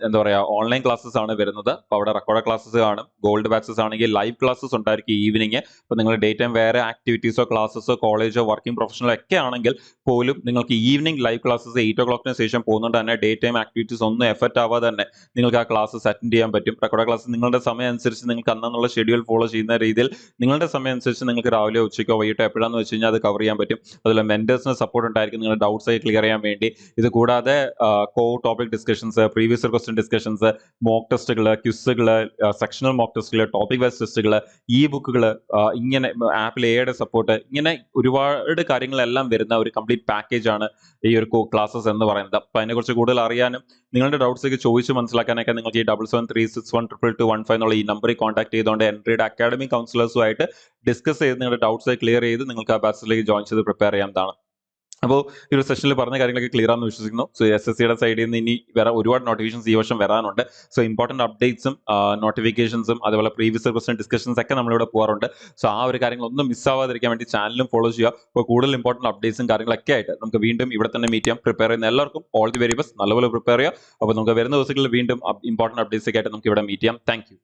എന്താ പറയുക ഓൺലൈൻ ക്ലാസ്സസ് ആണ് വരുന്നത്. അപ്പോൾ അവിടെ റെക്കോർഡ് ക്ലാസ്സസ് കാണും. ഗോൾഡ് ബാച്ചസ് ആണെങ്കിൽ ലൈവ് ക്ലാസ്സസ് ഉണ്ടായിരിക്കും ഈവനിങ്. അപ്പോൾ നിങ്ങൾ ഡേ ടൈം വേറെ ആക്ടിവിറ്റീസോ ക്ലാസ്സസോ കോളേജോ വർക്കിംഗ് പ്രൊഫഷണലോ ഒക്കെ ആണെങ്കിൽ പോലും നിങ്ങൾക്ക് ഈവനിങ് ലൈവ് ക്ലാസ്സസ് 8 o'clock ശേഷം പോകുന്നുണ്ട് തന്നെ ഡേ ടൈം ആക്ടിവിറ്റീസ് ഒന്നും എഫക്റ്റ് ആവാതെ തന്നെ നിങ്ങൾക്ക് ആ ക്ലാസ്സസ് അറ്റൻഡ് ചെയ്യാൻ പറ്റും. റെക്കോർഡ് ക്ലാസ് നിങ്ങളുടെ സമയം അനുസരിച്ച് നിങ്ങൾക്ക് അന്നുള്ള ഷെഡ്യൂൾ ഫോളോ ചെയ്യുന്ന രീതിയിൽ നിങ്ങളുടെ സമയം അനുസരിച്ച് നിങ്ങൾക്ക് രാവിലെ ഉച്ചയ്ക്കോ വൈകിട്ടോ എപ്പോഴാന്ന് വെച്ച് കഴിഞ്ഞാൽ അത് കവർ ചെയ്യാൻ പറ്റും. അതുപോലെ മെന്റേഴ്സിന് സപ്പോർട്ട് ഉണ്ടായിരിക്കും നിങ്ങളുടെ ഡൗട്ട്സ് ആയി ക്ലിയർ ചെയ്യാൻ വേണ്ടി. ഇത് കൂടാതെ കോ topic discussions, previous question discussions, mock ടെസ്റ്റുകൾ, ക്വിസുകൾ, സെക്ഷണൽ മോക്ക് ടെസ്റ്റുകൾ, ടോപ്പിക് വൈസ് ടെസ്റ്റുകൾ, ബുക്കുകൾ, ഇങ്ങനെ ആപ്പിൽ എയുടെ സപ്പോർട്ട്, ഇങ്ങനെ ഒരുപാട് കാര്യങ്ങളെല്ലാം വരുന്ന ഒരു കംപ്ലീറ്റ് പാക്കേജ് ആണ് ഈ ഒരു ക്ലാസ്സസ് എന്ന് പറയുന്നത്. അപ്പോൾ അതിനെക്കുറിച്ച് കൂടുതൽ അറിയാനും നിങ്ങളുടെ ഡൗട്ട്സ് ചോദിച്ച് മനസ്സിലാക്കാനൊക്കെ നിങ്ങൾക്ക് ഈ 7736122215 എന്നുള്ള ഈ നമ്പറിൽ കോൺടാക്ട് ചെയ്തുകൊണ്ട് എൻട്രിയുടെ അക്കാഡമിക് കൗൺസിലേഴ്സുമായിട്ട് ഡിസ്കസ് ചെയ്ത് നിങ്ങളുടെ ഡൗട്ട്സ് ക്ലിയർ ചെയ്ത് നിങ്ങൾക്ക് ആ ബാച്ചിലേക്ക് ജോയിൻ ചെയ്ത് പ്രിപ്പയർ ചെയ്യാവുന്നതാണ്. അപ്പോൾ ഈ ഒരു സെഷനിൽ പറഞ്ഞ കാര്യങ്ങളൊക്കെ ക്ലിയർ ആണെന്ന് വിശ്വസിക്കുന്നു. സോ SSCയുടെ സൈഡിൽ നിന്ന് ഇനി വേറെ ഒരുപാട് നോട്ടിഫിക്കേഷൻസ് ഈ വർഷം വരാനുണ്ട്. സോ ഇമ്പോർട്ടന്റ് അപ്ഡേറ്റ്സും നോട്ടിഫിക്കേഷൻസും അതുപോലെ പ്രീവിയസ് ക്വസ്റ്റൻ ഡിസ്കഷൻസ് ഒക്കെ നമ്മളിവിടെ പോകാറുണ്ട്. സോ ആ ഒരു കാര്യങ്ങളൊന്നും മിസ്സാവാതിരിക്കാൻ വേണ്ടി ചാനലും ഫോളോ ചെയ്യുക. അപ്പോൾ കൂടുതൽ ഇമ്പോർട്ടന്റ് അപ്ഡേറ്റ്സും കാര്യങ്ങളൊക്കെ ആയിട്ട് നമുക്ക് വീണ്ടും ഇവിടെ തന്നെ മീറ്റ് ചെയ്യാം. പ്രിപ്പയർ ചെയ്യുന്ന എല്ലാവർക്കും ഓൾ ദി വെരി ബെസ്റ്റ്. നല്ലപോലെ പ്രിപ്പയർ ചെയ്യുക. അപ്പോൾ നമുക്ക് വരുന്ന ദിവസങ്ങളിൽ വീണ്ടും ഇമ്പോർട്ടന്റ് അപ്ഡേറ്റ്സ് ഒക്കെ ആയിട്ട് നമുക്ക് ഇവിടെ മീറ്റ് ചെയ്യാം. Thank you.